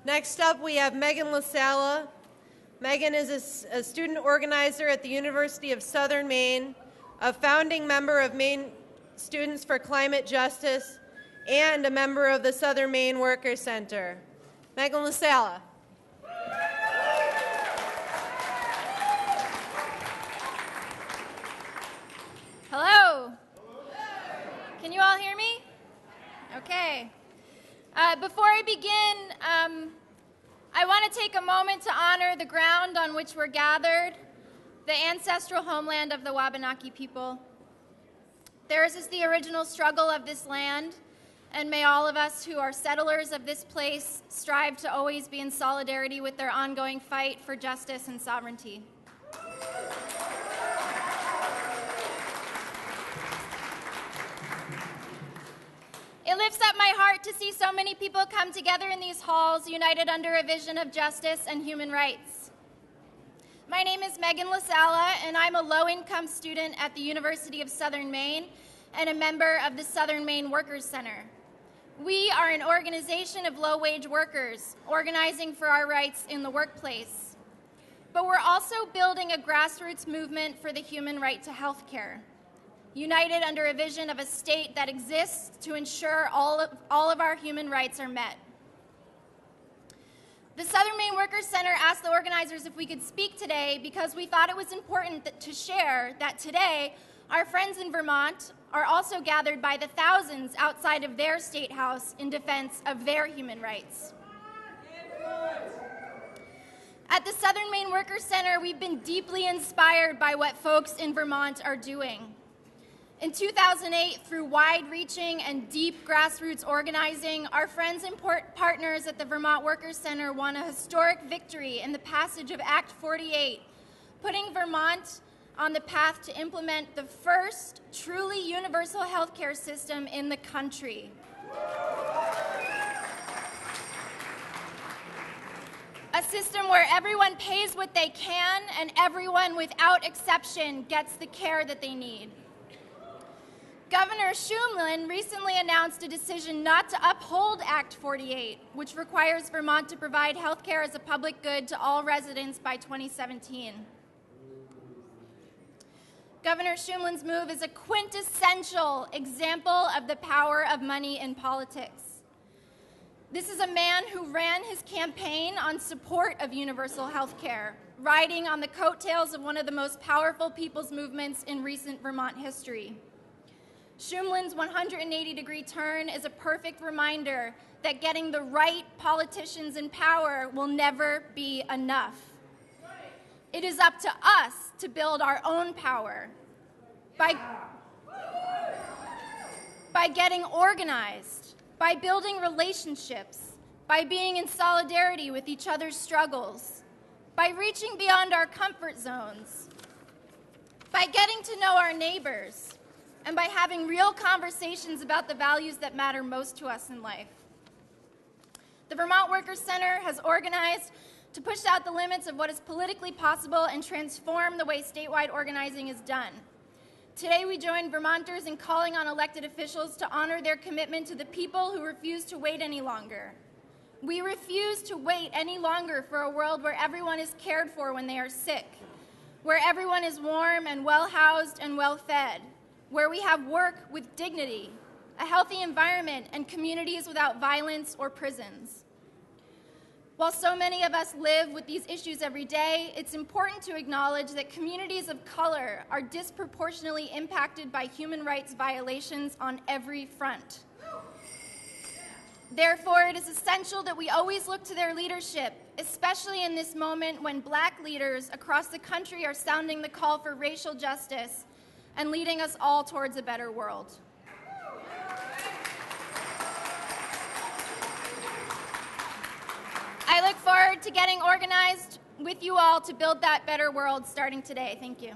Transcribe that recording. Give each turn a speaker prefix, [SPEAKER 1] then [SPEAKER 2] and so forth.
[SPEAKER 1] Next up, we have Meaghan LaSala. Meaghan is a student organizer at the University of Southern Maine, a founding member of Maine Students for Climate Justice, and a member of the Southern Maine Workers Center. Meaghan LaSala.
[SPEAKER 2] Hello. Can you all hear me? Okay. Before I begin, I want to take a moment to honor the ground on which we're gathered, the ancestral homeland of the Wabanaki people. Theirs is the original struggle of this land, and may all of us who are settlers of this place strive to always be in solidarity with their ongoing fight for justice and sovereignty. It lifts up my heart to see so many people come together in these halls, united under a vision of justice and human rights. My name is Meaghan LaSala, and I'm a low-income student at the University of Southern Maine and a member of the Southern Maine Workers Center. We are an organization of low-wage workers, organizing for our rights in the workplace. But we're also building a grassroots movement for the human right to health care, united under a vision of a state that exists to ensure all of our human rights are met. The Southern Maine Workers Center asked the organizers if we could speak today because we thought it was important to share that today our friends in Vermont are also gathered by the thousands outside of their state house in defense of their human rights. At the Southern Maine Workers Center, we've been deeply inspired by what folks in Vermont are doing. In 2008, through wide-reaching and deep grassroots organizing, our friends and partners at the Vermont Workers Center won a historic victory in the passage of Act 48, putting Vermont on the path to implement the first truly universal healthcare system in the country. A system where everyone pays what they can and everyone without exception gets the care that they need. Governor Shumlin recently announced a decision not to uphold Act 48, which requires Vermont to provide health care as a public good to all residents by 2017. Governor Shumlin's move is a quintessential example of the power of money in politics. This is a man who ran his campaign on support of universal health care, riding on the coattails of one of the most powerful people's movements in recent Vermont history. Shumlin's 180-degree turn is a perfect reminder that getting the right politicians in power will never be enough. It is up to us to build our own power by getting organized, by building relationships, by being in solidarity with each other's struggles, by reaching beyond our comfort zones, by getting to know our neighbors, and by having real conversations about the values that matter most to us in life. The Vermont Workers Center has organized to push out the limits of what is politically possible and transform the way statewide organizing is done. Today we join Vermonters in calling on elected officials to honor their commitment to the people who refuse to wait any longer. We refuse to wait any longer for a world where everyone is cared for when they are sick, where everyone is warm and well-housed and well-fed, where we have work with dignity, a healthy environment, and communities without violence or prisons. While so many of us live with these issues every day, it's important to acknowledge that communities of color are disproportionately impacted by human rights violations on every front. Therefore, it is essential that we always look to their leadership, especially in this moment when Black leaders across the country are sounding the call for racial justice and leading us all towards a better world. I look forward to getting organized with you all to build that better world starting today. Thank you.